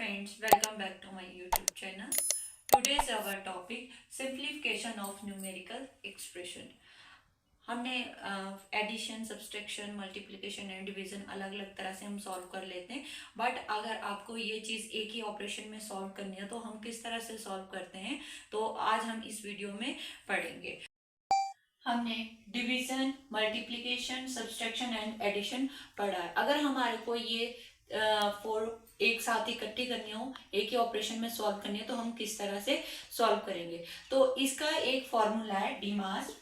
friends, welcome back to my YouTube channel. Today's our topic simplification of numerical expression. हमने addition, subtraction, multiplication and division अलग अलग तरह से हम solve कर लेते हैं, बट अगर आपको ये चीज़ एक ही ऑपरेशन में सॉल्व करनी है तो हम किस तरह से सॉल्व करते हैं, तो आज हम इस वीडियो में पढ़ेंगे। हमने division, multiplication, subtraction and addition पढ़ा है। अगर हमारे को ये फोर एक साथ इकट्ठी करनी हो, एक ही ऑपरेशन में सॉल्व करनी है, तो हम किस तरह से सॉल्व करेंगे। तो इसका एक फॉर्मूला है डीमास।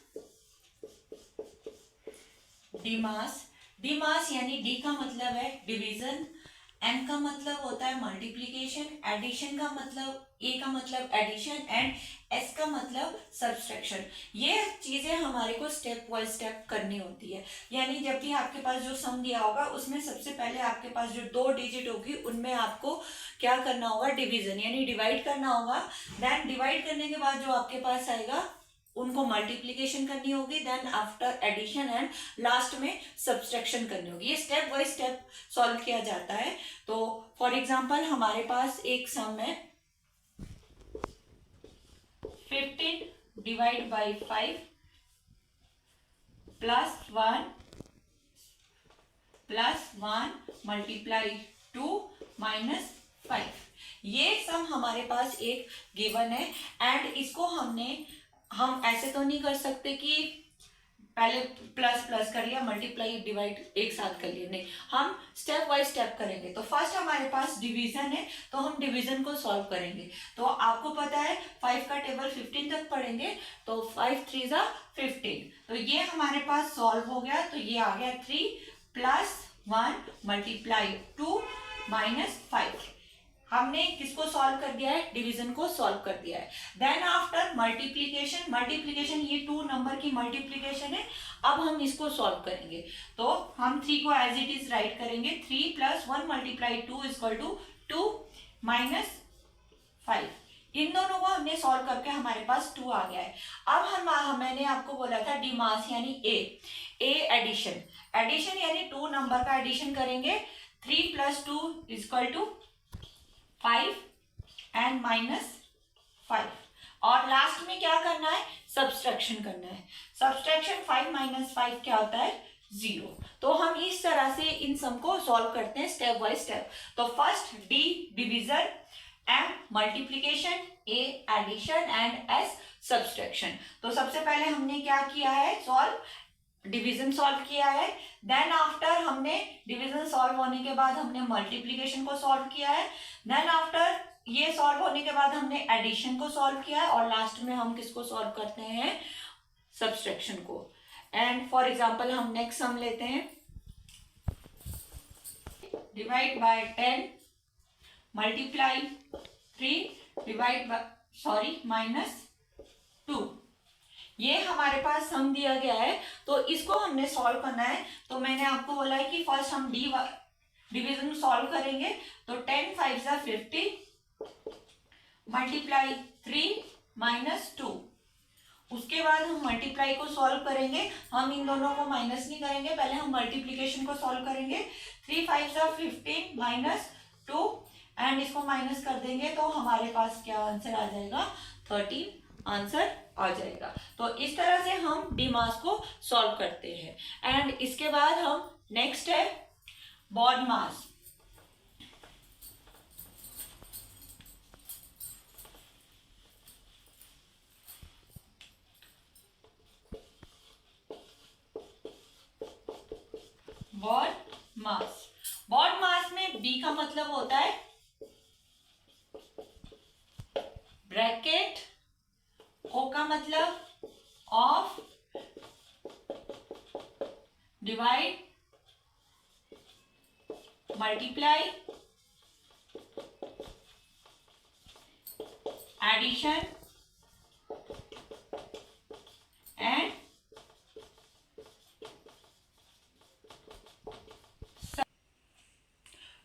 डीमास यानी डी का मतलब है डिवीजन, एन का मतलब होता है मल्टीप्लिकेशन, एडिशन का मतलब ए का मतलब एडिशन एंड एस का मतलब सब्सट्रैक्शन। ये चीजें हमारे को स्टेप बाय स्टेप करनी होती है। यानी जब भी आपके पास जो सम दिया होगा उसमें सबसे पहले आपके पास जो दो डिजिट होगी उनमें आपको क्या करना होगा, डिवीजन यानी डिवाइड करना होगा। देन डिवाइड करने के बाद जो आपके पास आएगा उनको मल्टीप्लिकेशन करनी होगी, then after addition and last में सब्सट्रैक्शन करनी होगी। ये स्टेप बाय स्टेप सॉल्व किया जाता है। तो फॉर एग्जांपल हमारे पास एक सम है 15 divide by 5 plus 1 multiply 2 minus 5। ये सम हमारे पास एक गिवन है एंड इसको हम ऐसे तो नहीं कर सकते कि पहले प्लस प्लस कर लिया, मल्टीप्लाई डिवाइड एक साथ कर लिया, नहीं, हम स्टेप बाय स्टेप करेंगे। तो फर्स्ट हमारे पास डिवीजन है, तो हम डिवीजन को सॉल्व करेंगे। तो आपको पता है 5 का टेबल 15 तक पढ़ेंगे, तो 5 3 जा 15। तो ये हमारे पास सॉल्व हो गया। तो ये आ गया 3 प्लस 1 मल्टीप्लाई 2 माइनस 5। हमने किसको सॉल्व कर दिया है, डिवीजन को सॉल्व कर दिया है। देन आफ्टर मल्टीप्लिकेशन ये 2 नंबर की मल्टीप्लिकेशन है। अब हम इसको सॉल्व करेंगे। तो हम 3 को एज इट इज राइट करेंगे। 3 plus 1 multiply 2 equal to 2 minus 5। इन दोनों को हमने सॉल्व करके हमारे पास 2 आ गया है। अब मैंने आपको बोला था डिमास यानी ए एडिशन यानी 2 नंबर का एडिशन करेंगे। 3 plus 2 equal to 5 and minus 5। और लास्ट में क्या करना है, सब्सट्रैक्शन करना है। सब्सट्रैक्शन 5 माइनस 5 क्या होता है, 0। तो हम इस तरह से इन सम को सॉल्व करते हैं स्टेप बाय स्टेप। तो first D division, M multiplication, A addition and S subtraction. तो सबसे पहले हमने क्या किया है, डिवीजन सॉल्व किया है। देन आफ्टर हमने डिवीजन सॉल्व होने के बाद हमने मल्टीप्लिकेशन को सॉल्व किया है। देन आफ्टर ये सॉल्व होने के बाद हमने एडिशन को सॉल्व किया है और लास्ट में हम किसको सॉल्व करते हैं, सब्सट्रैक्शन को। एंड फॉर एग्जांपल हम नेक्स्ट सम लेते हैं, divide by 10 multiply 3 divide by minus 2। ये हमारे पास सम दिया गया है, तो इसको हमने सॉल्व करना है। तो मैंने आपको बोला है कि फर्स्ट हम डिवीजन सॉल्व करेंगे। तो 10 5 जा 50 मल्टीप्लाई 3 माइनस 2। उसके बाद हम मल्टीप्लाई को सॉल्व करेंगे। हम इन दोनों को माइनस नहीं करेंगे, पहले हम मल्टीप्लिकेशन को सॉल्व करेंगे। 3 5 जा 15 माइनस 2 एंड इसको माइनस कर देंगे तो हमारे पास क्या आंसर आ जाएगा, 13 आंसर आ जाएगा। तो इस तरह से हम डीमास को सॉल्व करते हैं। एंड इसके बाद हम नेक्स्ट है बॉडमास। बॉडमास में बी का मतलब होता है ब्रैकेट, ओ का मतलब of, divide, multiply, addition and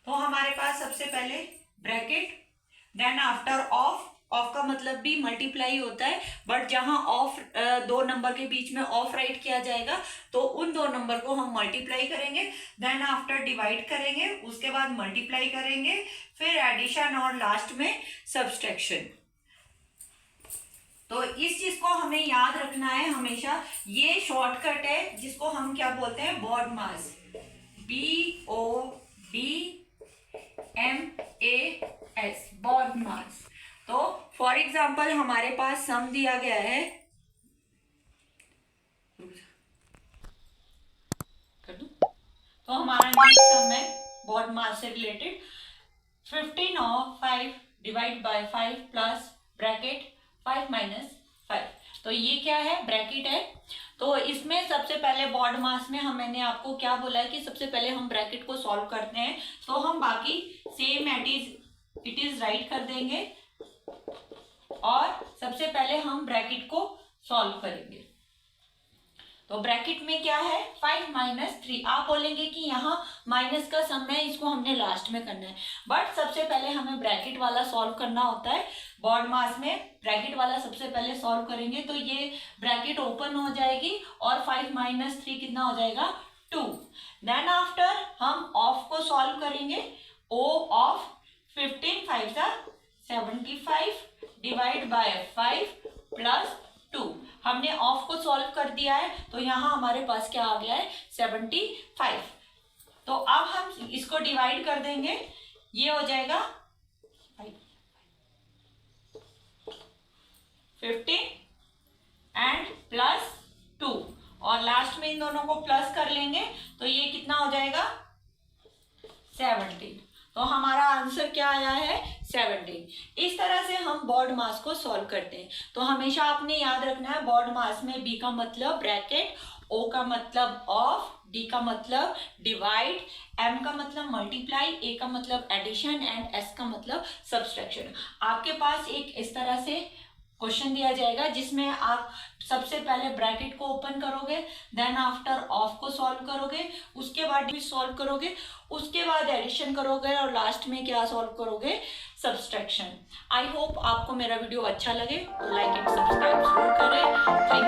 तो हमारे पास सबसे पहले bracket, then after of of का मतलब भी मल्टीप्लाई होता है, बट जहां ऑफ दो नंबर के बीच में ऑफ राइट किया जाएगा तो उन दो नंबर को हम मल्टीप्लाई करेंगे, देन आफ्टर डिवाइड करेंगे, उसके बाद मल्टीप्लाई करेंगे, फिर एडिशन और लास्ट में सब्सट्रैक्शन। तो इस चीज को हमें याद रखना है हमेशा। ये शॉर्टकट है जिसको हम क्या बोलते हैं, बॉड मास, BODMAS, बॉड मास। तो फॉर एग्जाम्पल हमारे पास सम दिया गया है, कर दूं? तो हमारा नेक्स्ट सम है बॉड मास से रिलेटेड, 15 और 5 divide by 5 plus bracket 5 minus 5। तो ये क्या है, ब्रैकेट है। तो इसमें सबसे पहले बॉड मास में मैंने आपको क्या बोला है कि सबसे पहले हम ब्रैकेट को सॉल्व करते हैं, तो हम बाकी सेम इट इज राइट कर देंगे और सबसे पहले हम ब्रैकेट को सॉल्व करेंगे। तो ब्रैकेट में क्या है, 5 माइनस 3। आप बोलेंगे कि यहाँ माइनस का सम है, इसको हमने लास्ट में करना है, बट सबसे पहले हमें ब्रैकेट वाला सॉल्व करना होता है। बॉड मास में ब्रैकेट वाला सबसे पहले सॉल्व करेंगे तो ये ब्रैकेट ओपन हो जाएगी और 5 माइनस 3 कितना हो जाएगा, 2। देन आफ्टर हम ऑफ को सॉल्व करेंगे, O of 15 5 75 divide by 5 plus 2। हमने ऑफ को सॉल्व कर दिया है तो यहाँ हमारे पास क्या आ गया है, 75। तो अब हम इसको डिवाइड कर देंगे, ये हो जाएगा 15 एंड प्लस 2 और लास्ट में इन दोनों को प्लस कर लेंगे तो ये कितना हो जाएगा, 17। तो हमारा आंसर क्या आया है, 17। इस तरह से हम बॉड मास को सॉल्व करते हैं। तो हमेशा आपने याद रखना है, बॉड मास में B का मतलब ब्रैकेट, O का मतलब ऑफ, D का मतलब डिवाइड, M का मतलब मल्टीप्लाई, A का मतलब एडिशन एंड S का मतलब सब्सट्रैक्शन। आपके पास एक इस तरह से क्वेश्चन दिया जाएगा जिसमें आप सबसे पहले ब्रैकेट को ओपन करोगे, देन आफ्टर ऑफ को सॉल्व करोगे, उसके बाद भी सॉल्व करोगे, उसके बाद एडिशन करोगे और लास्ट में क्या सॉल्व करोगे, सब्सट्रैक्शन। आई होप आपको मेरा वीडियो अच्छा लगे, लाइक एंड सब्सक्राइब जरूर करें।